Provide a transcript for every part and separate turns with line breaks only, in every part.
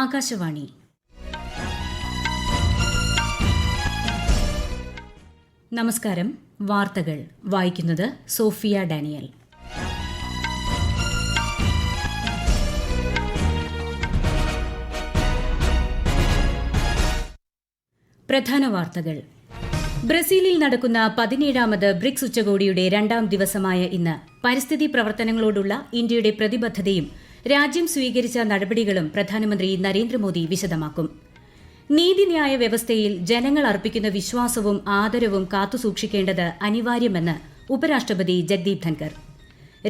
ആകാശവാണി. നമസ്കാരം. വാർത്തകൾ വായിക്കുന്നത് സോഫിയ ഡാനിയൽ. പ്രധാന വാർത്തകൾ. ബ്രസീലിൽ നടക്കുന്ന 17ാമത് ബ്രിക്സ് ഉച്ചകോടിയുടെ രണ്ടാം ദിവസമായ ഇന്ന് പരിസ്ഥിതി പ്രവർത്തനങ്ങളോടുള്ള ഇന്ത്യയുടെ പ്രതിബദ്ധതയും രാജ്യം സ്വീകരിച്ച നടപടികളും പ്രധാനമന്ത്രി നരേന്ദ്രമോദി വിശദമാക്കും. നീതിന്യായ വ്യവസ്ഥയിൽ ജനങ്ങൾ അർപ്പിക്കുന്ന വിശ്വാസവും ആദരവും കാത്തുസൂക്ഷിക്കേണ്ടത് അനിവാര്യമെന്ന് ഉപരാഷ്ട്രപതി ജഗ്ദീപ് ധൻകർ.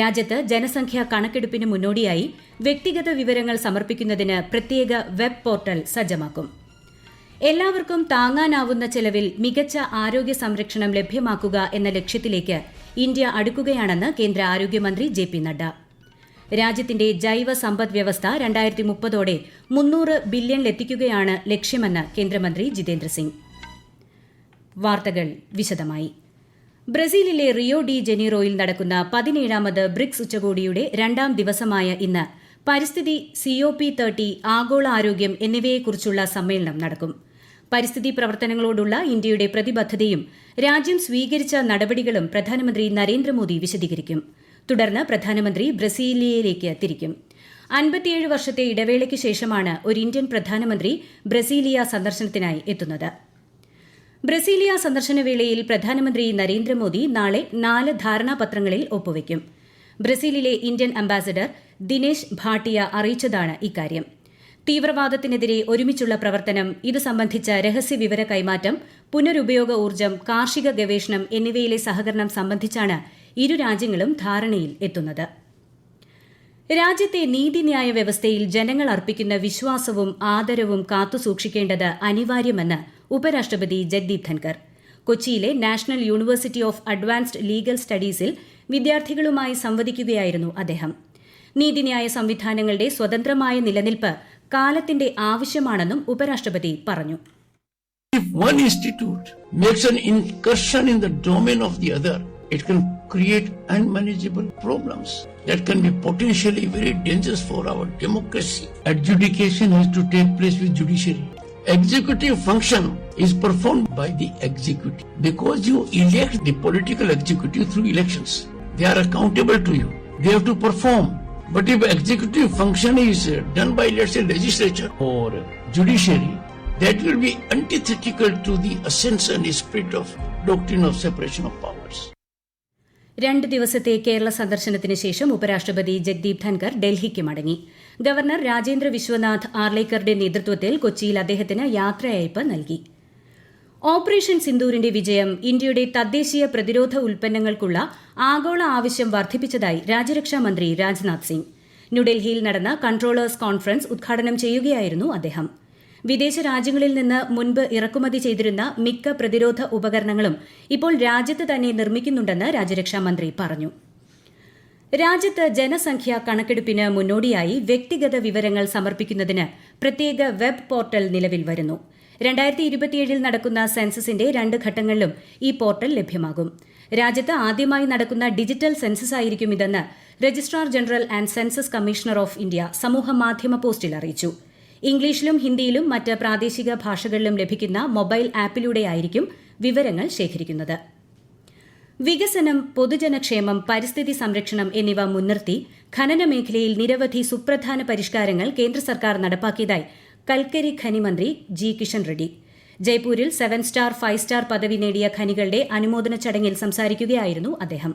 രാജ്യത്ത് ജനസംഖ്യാ കണക്കെടുപ്പിന് മുന്നോടിയായി വ്യക്തിഗത വിവരങ്ങൾ സമർപ്പിക്കുന്നതിന് പ്രത്യേക വെബ് പോർട്ടൽ സജ്ജമാക്കും. എല്ലാവർക്കും താങ്ങാനാവുന്ന ചെലവിൽ മികച്ച ആരോഗ്യ സംരക്ഷണം ലഭ്യമാക്കുക എന്ന ലക്ഷ്യത്തിലേക്ക് ഇന്ത്യ അടുക്കുകയാണെന്ന് കേന്ദ്ര ആരോഗ്യമന്ത്രി ജെ.പി. നഡ്ഡ. രാജ്യത്തിന്റെ ജൈവ സമ്പദ് വ്യവസ്ഥ 2030ഓടെ 300 ബില്യണിലെത്തിക്കുകയാണ് ലക്ഷ്യമെന്ന് കേന്ദ്രമന്ത്രി ജിതേന്ദ്ര സിംഗ്. വാർത്തകൾ വിശദമായി. ബ്രസീലിലെ റിയോ ഡി ജനീറോയിൽ നടക്കുന്ന 17ാമത് ബ്രിക്സ് ഉച്ചകോടിയുടെ രണ്ടാം ദിവസമായ ഇന്ന് പരിസ്ഥിതി, COP30, ആഗോള ആരോഗ്യം എന്നിവയെക്കുറിച്ചുള്ള സമ്മേളനം നടക്കും. പരിസ്ഥിതി പ്രവർത്തനങ്ങളോടുള്ള ഇന്ത്യയുടെ പ്രതിബദ്ധതയും രാജ്യം സ്വീകരിച്ച നടപടികളും പ്രധാനമന്ത്രി നരേന്ദ്രമോദി വിശദീകരിക്കും. തുടർന്ന് പ്രധാനമന്ത്രി ബ്രസീലിയയിലേക്ക് തിരിക്കും. 57 വർഷത്തെ ഇടവേളയ്ക്ക് ശേഷമാണ് ഒരു ഇന്ത്യൻ പ്രധാനമന്ത്രി ബ്രസീലിയ സന്ദർശനത്തിനായി എത്തുന്നത്. ബ്രസീലിയ സന്ദർശനവേളയിൽ പ്രധാനമന്ത്രി നരേന്ദ്രമോദി നാളെ 4 ധാരണാപത്രങ്ങളിൽ ഒപ്പുവയ്ക്കും. ബ്രസീലിലെ ഇന്ത്യൻ അംബാസഡർ ദിനേശ് ഭാട്ടിയ അറിയിച്ചതാണ് ഇക്കാര്യം. തീവ്രവാദത്തിനെതിരെ ഒരുമിച്ചുള്ള പ്രവർത്തനം, ഇതു സംബന്ധിച്ച രഹസ്യവിവര കൈമാറ്റം, പുനരുപയോഗ ഊർജ്ജം, കാർഷിക ഗവേഷണം എന്നിവയിലെ സഹകരണം സംബന്ധിച്ചാണ് ഇരു രാജ്യങ്ങളും ധാരണയിൽ എത്തുന്നത്. രാജ്യത്തെ നീതിന്യായ വ്യവസ്ഥയിൽ ജനങ്ങൾ അർപ്പിക്കുന്ന വിശ്വാസവും ആദരവും കാത്തുസൂക്ഷിക്കേണ്ടത് അനിവാര്യമെന്ന് ഉപരാഷ്ട്രപതി ജഗ്ദീപ് ധൻകർ. കൊച്ചിയിലെ National University of Advanced Legal സ്റ്റഡീസിൽ വിദ്യാർത്ഥികളുമായി സംവദിക്കുകയായിരുന്നു അദ്ദേഹം. നീതിന്യായ സംവിധാനങ്ങളുടെ സ്വതന്ത്രമായ നിലനിൽപ്പ് കാലത്തിന്റെ ആവശ്യമാണെന്നും ഉപരാഷ്ട്രപതി പറഞ്ഞു.
If one institute makes an incursion in the domain of the other, it can create unmanageable problems that can be potentially very dangerous for our democracy. Adjudication has to take place with judiciary. Executive function is performed by the executive. Because you elect the political executive through elections, they are accountable to you. They have to perform. But if executive function is done by, let's say, legislature or judiciary, that will be antithetical to the essence and spirit of doctrine of separation of powers.
2 ദിവസത്തെ കേരള സന്ദർശനത്തിന് ശേഷം ഉപരാഷ്ട്രപതി ജഗ്ദീപ് ധൻകർ ഡൽഹിക്ക് മടങ്ങി. Governor Rajendra Vishwanath ആർലേക്കറുടെ നേതൃത്വത്തിൽ കൊച്ചിയിൽ അദ്ദേഹത്തിന് യാത്രയയപ്പ് നൽകി. ഓപ്പറേഷൻ സിന്ദൂരിന്റെ വിജയം ഇന്ത്യയുടെ തദ്ദേശീയ പ്രതിരോധ ഉൽപ്പന്നങ്ങൾക്കുള്ള ആഗോള ആവശ്യം വർദ്ധിപ്പിച്ചതായി രാജ്യരക്ഷാ മന്ത്രി രാജ്നാഥ് സിംഗ്. ന്യൂഡൽഹിയിൽ നടന്ന കൺട്രോളേഴ്സ് കോൺഫറൻസ് ഉദ്ഘാടനം ചെയ്യുകയായിരുന്നു അദ്ദേഹം. വിദേശ രാജ്യങ്ങളിൽ നിന്ന് മുൻപ് ഇറക്കുമതി ചെയ്തിരുന്ന മിക്ക പ്രതിരോധ ഉപകരണങ്ങളും ഇപ്പോൾ രാജ്യത്ത് തന്നെ നിർമ്മിക്കുന്നുണ്ടെന്ന് രാജ്യരക്ഷാ മന്ത്രി പറഞ്ഞു. രാജ്യത്ത് ജനസംഖ്യാ കണക്കെടുപ്പിന് മുന്നോടിയായി വ്യക്തിഗത വിവരങ്ങൾ സമർപ്പിക്കുന്നതിന് പ്രത്യേക വെബ് പോർട്ടൽ നിലവിൽ വരുന്നു. 2027 നടക്കുന്ന സെൻസസിന്റെ 2 ഘട്ടങ്ങളിലും ഈ പോർട്ടൽ ലഭ്യമാകും. രാജ്യത്ത് ആദ്യമായി നടക്കുന്ന ഡിജിറ്റൽ സെൻസസ് ആയിരിക്കും ഇതെന്ന് registrar general and census commissioner of India സമൂഹമാധ്യമ പോസ്റ്റിൽ അറിയിച്ചു. ഇംഗ്ലീഷിലും ഹിന്ദിയിലും മറ്റ് പ്രാദേശിക ഭാഷകളിലും ലഭിക്കുന്ന മൊബൈൽ ആപ്പിലൂടെയായിരിക്കും വിവരങ്ങൾ ശേഖരിക്കുന്നത്. വികസനം, പൊതുജനക്ഷേമം, പരിസ്ഥിതി സംരക്ഷണം എന്നിവ മുൻനിർത്തി ഖനന മേഖലയിൽ നിരവധി സുപ്രധാന പരിഷ്കാരങ്ങൾ കേന്ദ്ര സർക്കാർ നടപ്പാക്കിയതായി കൽക്കരി ഖനി മന്ത്രി ജി കിഷൻ റെഡ്ഡി. ജയ്പൂരിൽ 7 സ്റ്റാർ 5 സ്റ്റാർ പദവി നേടിയ ഖനികളുടെ അനുമോദന ചടങ്ങിൽ സംസാരിക്കുകയായിരുന്നു അദ്ദേഹം.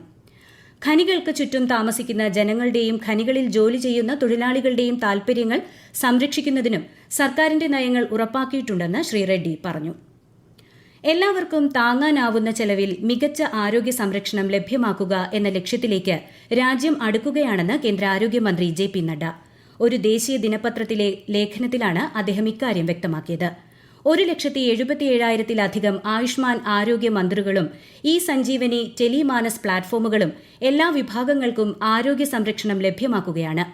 ഖനികൾക്ക് ചുറ്റും താമസിക്കുന്ന ജനങ്ങളുടെയും ഖനികളിൽ ജോലി ചെയ്യുന്ന തൊഴിലാളികളുടെയും താൽപര്യങ്ങൾ സംരക്ഷിക്കുന്നതിനും സർക്കാരിന്റെ നയങ്ങൾ ഉറപ്പാക്കിയിട്ടുണ്ടെന്ന് ശ്രീ റെഡ്ഡി പറഞ്ഞു. എല്ലാവർക്കും താങ്ങാനാവുന്ന ചെലവിൽ മികച്ച ആരോഗ്യ സംരക്ഷണം ലഭ്യമാക്കുക എന്ന ലക്ഷ്യത്തിലേക്ക് രാജ്യം അടുക്കുകയാണെന്ന് കേന്ദ്ര ആരോഗ്യമന്ത്രി ജെ.പി. നഡ്ഡ. ഒരു ദേശീയ ദിനപത്രത്തിലെ ലേഖനത്തിലാണ് അദ്ദേഹം ഇക്കാര്യം വ്യക്തമാക്കിയത്. 1,77,000-ത്തിലധികം ആയുഷ്മാൻ ആരോഗ്യ മന്ത്രികളും ഇ സഞ്ജീവനി ടെലിമാനസ് പ്ലാറ്റ്ഫോമുകളും എല്ലാ വിഭാഗങ്ങൾക്കും ആരോഗ്യ സംരക്ഷണം ലഭ്യമാക്കുകയാണ്.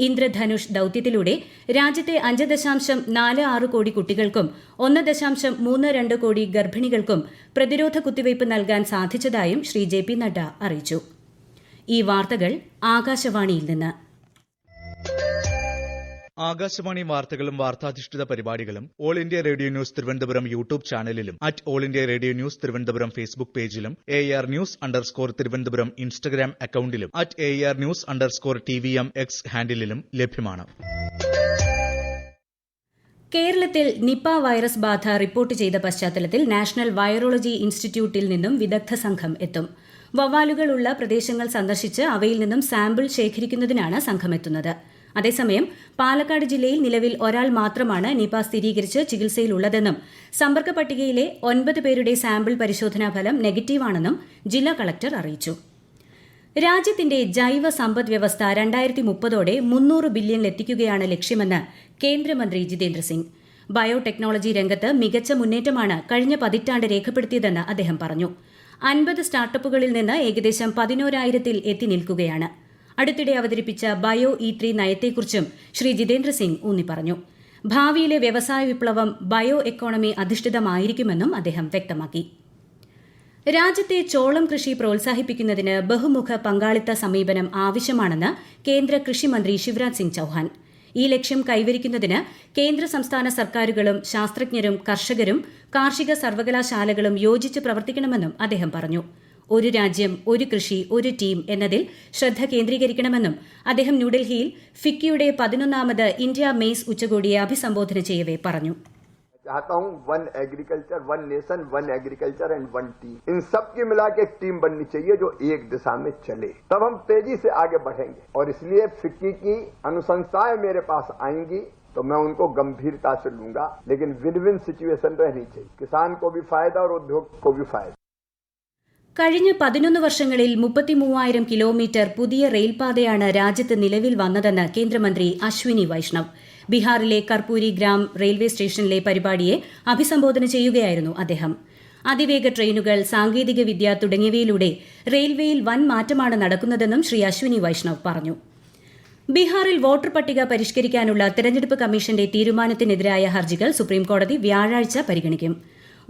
ഇന്ദ്രധനുഷ് ദൌത്യത്തിലൂടെ രാജ്യത്തെ 5.46 കോടി കുട്ടികൾക്കും 1.32 കോടി ഗർഭിണികൾക്കും പ്രതിരോധ കുത്തിവയ്പ് നൽകാൻ സാധിച്ചതായും ശ്രീ ജെ.പി. നഡ്ഡ അറിയിച്ചു. ഈ വാർത്തകൾ ആകാശവാണിയിൽ നിന്ന്.
ആകാശവാണി വാർത്തകളും വാർത്താധിഷ്ഠിത പരിപാടികളും All India Radio News Thiruvananthapuram YouTube ചാനലിലും @All India Radio News Thiruvananthapuram Facebook പേജിലും AR News_ തിരുവനന്തപുരം ഇൻസ്റ്റഗ്രാം അക്കൌണ്ടിലും @AR News_TVM X ഹാൻഡിലും ലഭ്യമാണ്.
കേരളത്തിൽ നിപ വൈറസ് ബാധ റിപ്പോർട്ട് ചെയ്ത പശ്ചാത്തലത്തിൽ നാഷണൽ വൈറോളജി ഇൻസ്റ്റിറ്റ്യൂട്ടിൽ നിന്നും വിദഗ്ധ സംഘം എത്തും. വവ്വാലുകളുള്ള പ്രദേശങ്ങൾ സന്ദർശിച്ച് അവയിൽ നിന്നും സാമ്പിൾ ശേഖരിക്കുന്നതിനാണ് സംഘമെത്തുന്നത്. അതേസമയം പാലക്കാട് ജില്ലയിൽ നിലവിൽ ഒരാൾ മാത്രമാണ് നിപ സ്ഥിരീകരിച്ച് ചികിത്സയിലുള്ളതെന്നും സമ്പർക്ക പട്ടികയിലെ 9 പേരുടെ സാമ്പിൾ പരിശോധനാ ഫലം നെഗറ്റീവാണെന്നും ജില്ലാ കളക്ടർ അറിയിച്ചു. രാജ്യത്തിന്റെ ജൈവ സമ്പദ് വ്യവസ്ഥ 2030ഓടെ 300 ബില്യണിലെത്തിക്കുകയാണ് ലക്ഷ്യമെന്ന് കേന്ദ്രമന്ത്രി ജിതേന്ദ്ര സിംഗ്. ബയോടെക്നോളജി രംഗത്ത് മികച്ച മുന്നേറ്റമാണ് കഴിഞ്ഞ പതിറ്റാണ്ട് രേഖപ്പെടുത്തിയതെന്ന് അദ്ദേഹം പറഞ്ഞു. 50 സ്റ്റാർട്ടപ്പുകളിൽ നിന്ന് ഏകദേശം 11,000-ൽ എത്തി നിൽക്കുകയാണ്. അടുത്തിടെ അവതരിപ്പിച്ച ബയോ E3 നയത്തെക്കുറിച്ചും ശ്രീ ജിതേന്ദ്ര സിംഗ് ഊന്നി പറഞ്ഞു. ഭാവിയിലെ വ്യവസായ വിപ്ലവം ബയോ എക്കോണമി അധിഷ്ഠിതമായിരിക്കുമെന്നും അദ്ദേഹം വ്യക്തമാക്കി. രാജ്യത്തെ ചോളം കൃഷി പ്രോത്സാഹിപ്പിക്കുന്നതിന് ബഹുമുഖ പങ്കാളിത്ത സമീപനം ആവശ്യമാണെന്ന് കേന്ദ്ര കൃഷിമന്ത്രി ശിവരാജ് സിംഗ് ചൌഹാൻ. ഈ ലക്ഷ്യം കൈവരിക്കുന്നതിന് കേന്ദ്ര സംസ്ഥാന സർക്കാരുകളും ശാസ്ത്രജ്ഞരും കർഷകരും കാർഷിക സർവകലാശാലകളും യോജിച്ച് പ്രവർത്തിക്കണമെന്നും അദ്ദേഹം പറഞ്ഞു. ഒരു രാജ്യം ഒരു കൃഷി ഒരു ടീം എന്നതിൽ ശ്രദ്ധ കേന്ദ്രീകരിക്കണമെന്നും അദ്ദേഹം ന്യൂഡൽഹിയിൽ ഫിക്കിയുടെ 11ാമത് ഇന്ത്യ മെയ്സ് ഉച്ചകോടിയെ അഭിസംബോധന ചെയ്യവേ പറഞ്ഞു.
चाहता हूँ one agriculture, one nation, one agriculture and one team. इन सब की मिला के एक टीम बननी चाहिए जो एक दिशा में चले. तब हम तेजी से आगे बढ़ेंगे और इसलिए फिक्की की अनुशंसाएं मेरे पास आएंगी तो मैं उनको गंभीरता से लूंगा. लेकिन विन विन सिचुएशन रहनी चाहिए. किसान को भी फायदा और उद्योग को भी फायदा.
കഴിഞ്ഞ 11 വർഷങ്ങളിൽ 33,000 കിലോമീറ്റർ പുതിയ റെയിൽപാതയാണ് രാജ്യത്ത് നിലവിൽ വന്നതെന്ന് കേന്ദ്രമന്ത്രി അശ്വിനി വൈഷ്ണവ്. ബീഹാറിലെ കർപ്പൂരി ഗ്രാം റെയിൽവേ സ്റ്റേഷനിലെ പരിപാടിയെ അഭിസംബോധന ചെയ്യുകയായിരുന്നു അദ്ദേഹം. അതിവേഗ ട്രെയിനുകൾ, സാങ്കേതിക വിദ്യ തുടങ്ങിയവയിലൂടെ റെയിൽവേയിൽ വൻ മാറ്റമാണ് നടക്കുന്നതെന്നും ശ്രീ അശ്വിനി വൈഷ്ണവ് പറഞ്ഞു. ബീഹാറിൽ വോട്ടർ പട്ടിക പരിഷ്കരിക്കാനുള്ള തെരഞ്ഞെടുപ്പ് കമ്മീഷന്റെ തീരുമാനത്തിനെതിരായ ഹർജികൾ സുപ്രീംകോടതി വ്യാഴാഴ്ച പരിഗണിക്കും.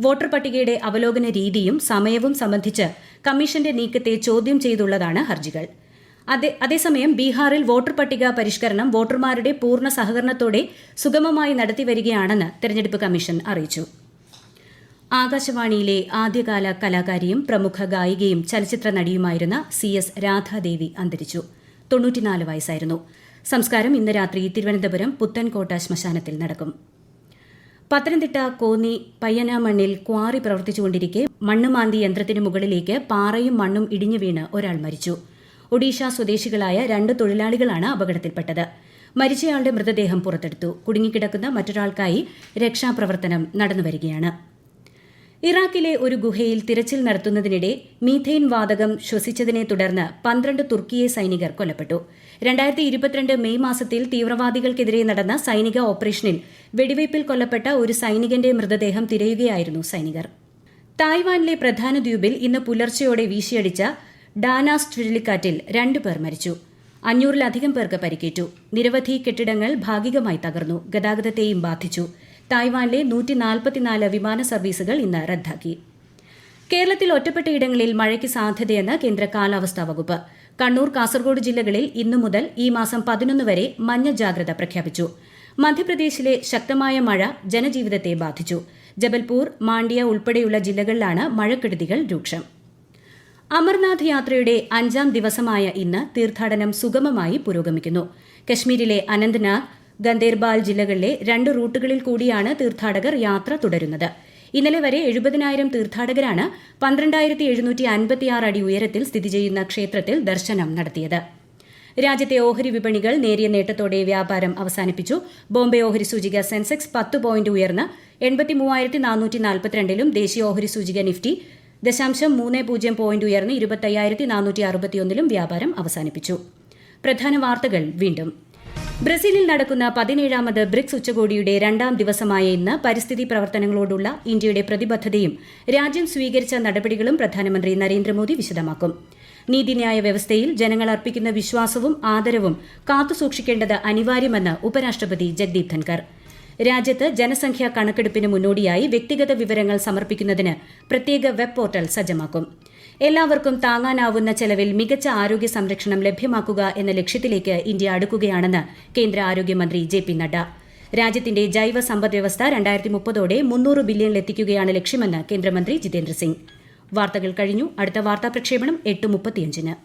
വോട്ടർ പട്ടികയുടെ അവലോകന രീതിയും സമയവും സംബന്ധിച്ച് കമ്മീഷന്റെ നീക്കത്തെ ചോദ്യം ചെയ്തുള്ളതാണ് ഹർജികൾ. അതേസമയം ബീഹാറിൽ വോട്ടർ പട്ടിക പരിഷ്കരണം വോട്ടർമാരുടെ പൂർണ്ണ സഹകരണത്തോടെ സുഗമമായി നടത്തിവരികയാണെന്ന് തെരഞ്ഞെടുപ്പ് കമ്മീഷൻ അറിയിച്ചു. ആകാശവാണിയിലെ ആദ്യകാല കലാകാരിയും പ്രമുഖ ഗായികയും ചലച്ചിത്ര നടിയുമായിരുന്ന CS രാധാദേവി അന്തരിച്ചു. 94 വയസ്സായിരുന്നു. സംസ്കാരം ഇന്ന് രാത്രി തിരുവനന്തപുരം പുത്തൻകോട്ട ശ്മശാനത്തിൽ നടക്കും. പത്തനംതിട്ട കോന്നി പയ്യനാമണ്ണിൽ ക്വാറി പ്രവർത്തിച്ചുകൊണ്ടിരിക്കെ മണ്ണുമാന്തി യന്ത്രത്തിന് മുകളിലേക്ക് പാറയും മണ്ണും ഇടിഞ്ഞു വീണ് ഒരാൾ മരിച്ചു. ഒഡീഷ സ്വദേശികളായ 2 തൊഴിലാളികളാണ് അപകടത്തിൽപ്പെട്ടത്. മരിച്ചയാളുടെ മൃതദേഹം പുറത്തെടുത്തു. കുടുങ്ങിക്കിടക്കുന്ന മറ്റൊരാൾക്കായി രക്ഷാപ്രവർത്തനം നടന്നുവരികയാണ്. ഇറാഖിലെ ഒരു ഗുഹയിൽ തിരച്ചിൽ നടത്തുന്നതിനിടെ മീഥെയ്ൻ വാതകം ശ്വസിച്ചതിനെ തുടർന്ന് 12 തുർക്കിയെ സൈനികർ കൊല്ലപ്പെട്ടു. 2022 മെയ് മാസത്തിൽ തീവ്രവാദികൾക്കെതിരെ നടന്ന സൈനിക ഓപ്പറേഷനിൽ വെടിവയ്പിൽ കൊല്ലപ്പെട്ട ഒരു സൈനികന്റെ മൃതദേഹം തിരയുകയായിരുന്നു സൈനികർ. തായ്വാനിലെ പ്രധാന ദ്വീപിൽ ഇന്ന് പുലർച്ചെയോടെ വീശിയടിച്ച ഡാനാസ് ചുഴലിക്കാറ്റിൽ 2 പേർ മരിച്ചു. 500-ലധികം പേർക്ക് പരിക്കേറ്റു. നിരവധി കെട്ടിടങ്ങൾ ഭാഗികമായി തകർന്നു. ഗതാഗതത്തെയും ബാധിച്ചു. തായ്വാനിലെ 144 വിമാന സർവീസുകൾ ഇന്ന് റദ്ദാക്കി. കേരളത്തിൽ ഒറ്റപ്പെട്ടയിടങ്ങളിൽ മഴയ്ക്ക് സാധ്യതയെന്ന് കേന്ദ്ര കാലാവസ്ഥാ വകുപ്പ്. കണ്ണൂർ, കാസർഗോഡ് ജില്ലകളിൽ ഇന്നു മുതൽ ഈ മാസം 11 വരെ മഞ്ഞ ജാഗ്രത പ്രഖ്യാപിച്ചു. മധ്യപ്രദേശിലെ ശക്തമായ മഴ ജനജീവിതത്തെ ബാധിച്ചു. ജബൽപൂർ, മാണ്ഡ്യ ഉൾപ്പെടെയുള്ള ജില്ലകളിലാണ് മഴക്കെടുതികൾ രൂക്ഷം. അമർനാഥ് യാത്രയുടെ 5ാം ദിവസമായ ഇന്ന് തീർത്ഥാടനം സുഗമമായി പുരോഗമിക്കുന്നു. കശ്മീരിലെ അനന്ത്നാഗ്, ഗന്ദേർബാൽ ജില്ലകളിലെ 2 റൂട്ടുകളിൽ കൂടിയാണ് തീർത്ഥാടകർ യാത്ര തുടരുന്നത്. ഇന്നലെ വരെ 70,000 തീർത്ഥാടകരാണ് 12,756 അടി ഉയരത്തിൽ സ്ഥിതി ചെയ്യുന്ന ക്ഷേത്രത്തിൽ ദർശനം നടത്തിയത്. രാജ്യത്തെ ഓഹരി വിപണികൾ നേരിയ നേട്ടത്തോടെ വ്യാപാരം അവസാനിപ്പിച്ചു. ബോംബെ ഓഹരി സൂചിക സെൻസെക്സ് 10 പോയിന്റ് ഉയർന്ന് 83,442-ലും ദേശീയ ഓഹരി സൂചിക നിഫ്റ്റി 0.30 പോയിന്റ് ഉയർന്ന് 25,461-ലും വ്യാപാരം അവസാനിപ്പിച്ചു. പ്രധാന വാർത്തകൾ വീണ്ടും. ബ്രസീലിൽ നടക്കുന്ന 17ാമത് ബ്രിക്സ് ഉച്ചകോടിയുടെ 2ാം ദിവസമായ ഇന്ന് പരിസ്ഥിതി പ്രവർത്തനങ്ങളോടുള്ള ഇന്ത്യയുടെ പ്രതിബദ്ധതയും രാജ്യം സ്വീകരിച്ച നടപടികളും പ്രധാനമന്ത്രി നരേന്ദ്രമോദി വിശദമാക്കും. നീതിന്യായ വ്യവസ്ഥയിൽ ജനങ്ങൾ അർപ്പിക്കുന്ന വിശ്വാസവും ആദരവും കാത്തുസൂക്ഷിക്കേണ്ടത് അനിവാര്യമെന്ന് ഉപരാഷ്ട്രപതി ജഗ്ദീപ് ധൻകർ. രാജ്യത്ത് ജനസംഖ്യാ കണക്കെടുപ്പിന് മുന്നോടിയായി വ്യക്തിഗത വിവരങ്ങൾ സമർപ്പിക്കുന്നതിന് പ്രത്യേക വെബ് പോർട്ടൽ സജ്ജമാക്കും. എല്ലാവർക്കും താങ്ങാനാവുന്ന ചെലവിൽ മികച്ച ആരോഗ്യ സംരക്ഷണം ലഭ്യമാക്കുക എന്ന ലക്ഷ്യത്തിലേക്ക് ഇന്ത്യ അടുക്കുകയാണെന്ന് കേന്ദ്ര ആരോഗ്യമന്ത്രി ജെ.പി. നഡ്ഡ. രാജ്യത്തിന്റെ ജൈവ സമ്പദ്വ്യവസ്ഥ 2030ഓടെ 300 ബില്യണിലെത്തിക്കുകയാണ് ലക്ഷ്യമെന്ന് കേന്ദ്രമന്ത്രി ജിതേന്ദ്ര സിംഗ്. വാർത്തകൾ കഴിഞ്ഞു. അടുത്ത വാർത്താ പ്രക്ഷേപണം 8:35.